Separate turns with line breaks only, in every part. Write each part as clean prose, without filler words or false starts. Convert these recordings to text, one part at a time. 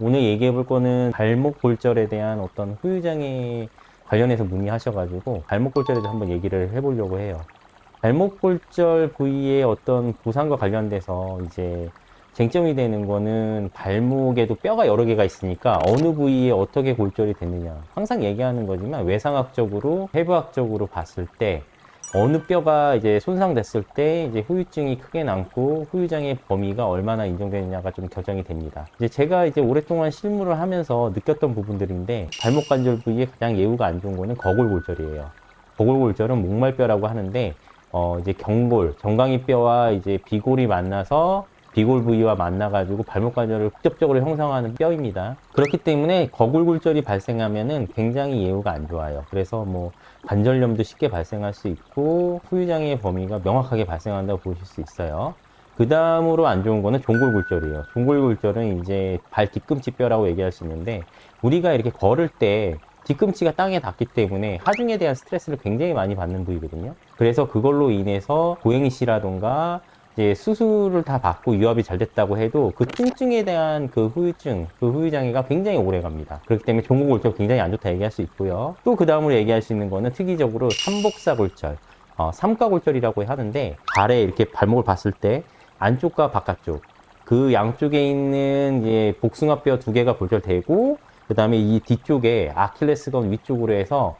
오늘 얘기해 볼 거는 발목 골절에 대한 어떤 후유장애 관련해서 문의하셔가지고 발목 골절에 대해서 한번 얘기를 해보려고 해요. 발목 골절 부위의 어떤 부상과 관련돼서 이제 쟁점이 되는 거는 발목에도 뼈가 여러 개가 있으니까 어느 부위에 어떻게 골절이 됐느냐. 항상 얘기하는 거지만 외상학적으로, 해부학적으로 봤을 때 어느 뼈가 이제 손상됐을 때 이제 후유증이 크게 남고 후유장의 범위가 얼마나 인정되느냐가 좀 결정이 됩니다. 이제 제가 이제 오랫동안 실무를 하면서 느꼈던 부분들인데 발목 관절 부위에 가장 예후가 안 좋은 거는 거골골절이에요. 거골골절은 목말뼈라고 하는데 이제 경골, 정강이 뼈와 이제 비골이 만나서 비골 부위와 만나가지고 발목 관절을 직접적으로 형성하는 뼈입니다. 그렇기 때문에 거골골절이 발생하면은 굉장히 예후가 안 좋아요. 그래서 뭐 관절염도 쉽게 발생할 수 있고 후유장애의 범위가 명확하게 발생한다고 보실 수 있어요. 그 다음으로 안 좋은 거는 종골골절이에요. 종골골절은 이제 발 뒤꿈치 뼈라고 얘기할 수 있는데 우리가 이렇게 걸을 때 뒤꿈치가 땅에 닿기 때문에 하중에 대한 스트레스를 굉장히 많이 받는 부위거든요. 그래서 그걸로 인해서 고행시라던가 이제 수술을 다 받고 유압이 잘 됐다고 해도 그 통증에 대한 그 후유증, 그 후유장애가 굉장히 오래 갑니다. 그렇기 때문에 종골골절 굉장히 안 좋다 얘기할 수 있고요. 또 그 다음으로 얘기할 수 있는 거는 특이적으로 삼복사골절, 삼가골절이라고 하는데 발에 이렇게 발목을 봤을 때 안쪽과 바깥쪽 그 양쪽에 있는 이제 복숭아뼈 두 개가 골절되고 그 다음에 이 뒤쪽에 아킬레스건 위쪽으로 해서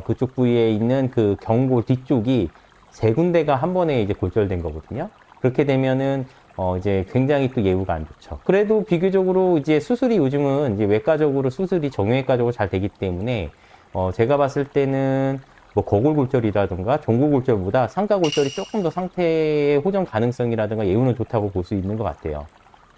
그쪽 부위에 있는 그 경골 뒤쪽이 세 군데가 한 번에 이제 골절된 거거든요. 그렇게 되면은 이제 굉장히 또 예후가 안 좋죠. 그래도 비교적으로 이제 수술이 요즘은 이제 외과적으로 수술이 정형외과적으로 잘 되기 때문에 제가 봤을 때는 뭐 거골골절이라든가 종골골절보다 상가골절이 조금 더 상태의 호전 가능성이라든가 예후는 좋다고 볼 수 있는 것 같아요.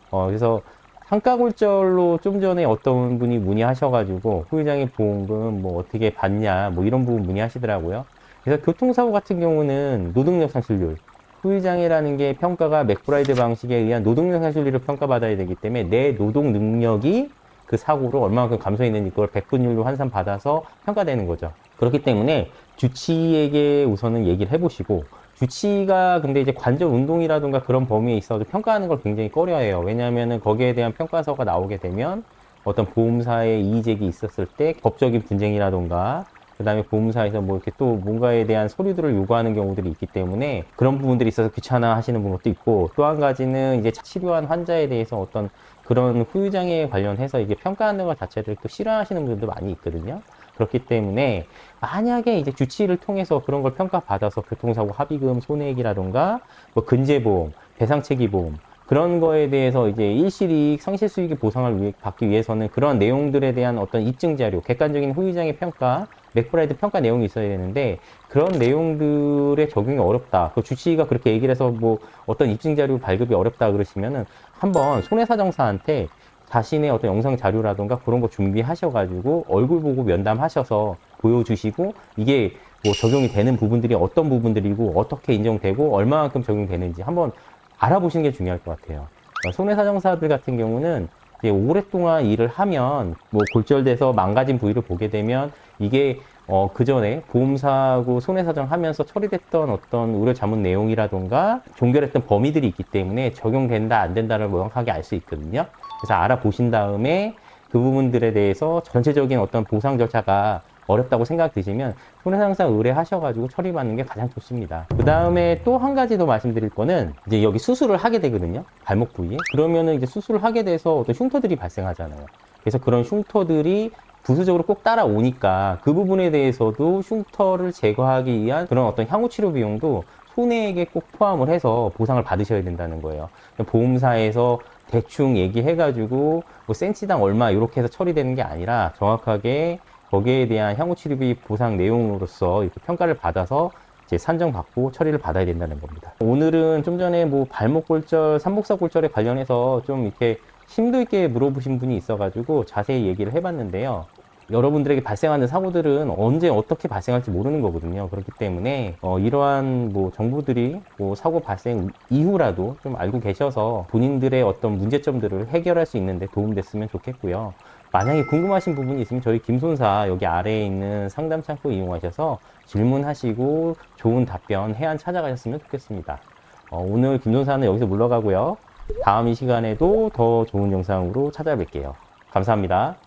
그래서 상가골절로 좀 전에 어떤 분이 문의하셔가지고 후유장애 보험금 뭐 어떻게 받냐 뭐 이런 부분 문의하시더라고요. 그래서 교통사고 같은 경우는 노동력 상실률, 후유장애라는 게 평가가 맥브라이드 방식에 의한 노동력 상실률을 평가받아야 되기 때문에 내 노동 능력이 그 사고로 얼마만큼 감소했는지 그걸 백분율로 환산받아서 평가되는 거죠. 그렇기 때문에 주치의에게 우선은 얘기를 해보시고 주치의가 근데 이제 관절 운동이라든가 그런 범위에 있어도 평가하는 걸 굉장히 꺼려해요. 왜냐하면은 거기에 대한 평가서가 나오게 되면 어떤 보험사의 이의제기 있었을 때 법적인 분쟁이라든가 그 다음에 보험사에서 뭐 이렇게 또 뭔가에 대한 서류들을 요구하는 경우들이 있기 때문에 그런 부분들이 있어서 귀찮아 하시는 분도 있고 또 한 가지는 이제 치료한 환자에 대해서 어떤 그런 후유장애에 관련해서 이게 평가하는 것 자체를 또 싫어하시는 분들도 많이 있거든요. 그렇기 때문에 만약에 이제 주치의를 통해서 그런 걸 평가받아서 교통사고 합의금 손해액이라던가 뭐 근제보험, 배상체계보험 그런 거에 대해서 이제 일시이익, 상실수익의 보상을 받기 위해서는 그런 내용들에 대한 어떤 입증 자료, 객관적인 후유장애 평가, 맥브라이드 평가 내용이 있어야 되는데 그런 내용들의 적용이 어렵다. 그 주치의가 그렇게 얘기를 해서 뭐 어떤 입증 자료 발급이 어렵다 그러시면은 한번 손해사정사한테 자신의 어떤 영상 자료라든가 그런 거 준비하셔가지고 얼굴 보고 면담하셔서 보여주시고 이게 뭐 적용이 되는 부분들이 어떤 부분들이고 어떻게 인정되고 얼마만큼 적용되는지 한번 알아보시는 게 중요할 것 같아요. 손해사정사들 같은 경우는 이제 오랫동안 일을 하면 뭐 골절돼서 망가진 부위를 보게 되면 이게 그 전에 보험사하고 손해사정 하면서 처리됐던 어떤 의료 자문 내용이라던가 종결했던 범위들이 있기 때문에 적용된다 안 된다를 명확하게 알 수 있거든요. 그래서 알아보신 다음에 그 부분들에 대해서 전체적인 어떤 보상 절차가 어렵다고 생각되시면 손해상사 의뢰하셔가지고 처리받는 게 가장 좋습니다. 그 다음에 또 한 가지 더 말씀드릴 거는 이제 여기 수술을 하게 되거든요. 발목 부위에. 그러면은 이제 수술을 하게 돼서 어떤 흉터들이 발생하잖아요. 그래서 그런 흉터들이 부수적으로 꼭 따라오니까 그 부분에 대해서도 흉터를 제거하기 위한 그런 어떤 향후 치료 비용도 손해액에 꼭 포함을 해서 보상을 받으셔야 된다는 거예요. 보험사에서 대충 얘기해가지고 뭐 센치당 얼마 이렇게 해서 처리되는 게 아니라 정확하게 거기에 대한 향후 치료비 보상 내용으로서 이렇게 평가를 받아서 이제 산정받고 처리를 받아야 된다는 겁니다. 오늘은 좀 전에 뭐 발목 골절, 삼복사 골절에 관련해서 좀 이렇게 심도 있게 물어보신 분이 있어가지고 자세히 얘기를 해봤는데요. 여러분들에게 발생하는 사고들은 언제 어떻게 발생할지 모르는 거거든요. 그렇기 때문에 이러한 뭐 정보들이 뭐 사고 발생 이후라도 좀 알고 계셔서 본인들의 어떤 문제점들을 해결할 수 있는데 도움됐으면 좋겠고요. 만약에 궁금하신 부분이 있으면 저희 김손사 여기 아래에 있는 상담 창구 이용하셔서 질문하시고 좋은 답변 해안 찾아가셨으면 좋겠습니다. 오늘 김손사는 여기서 물러가고요. 다음 이 시간에도 더 좋은 영상으로 찾아뵐게요. 감사합니다.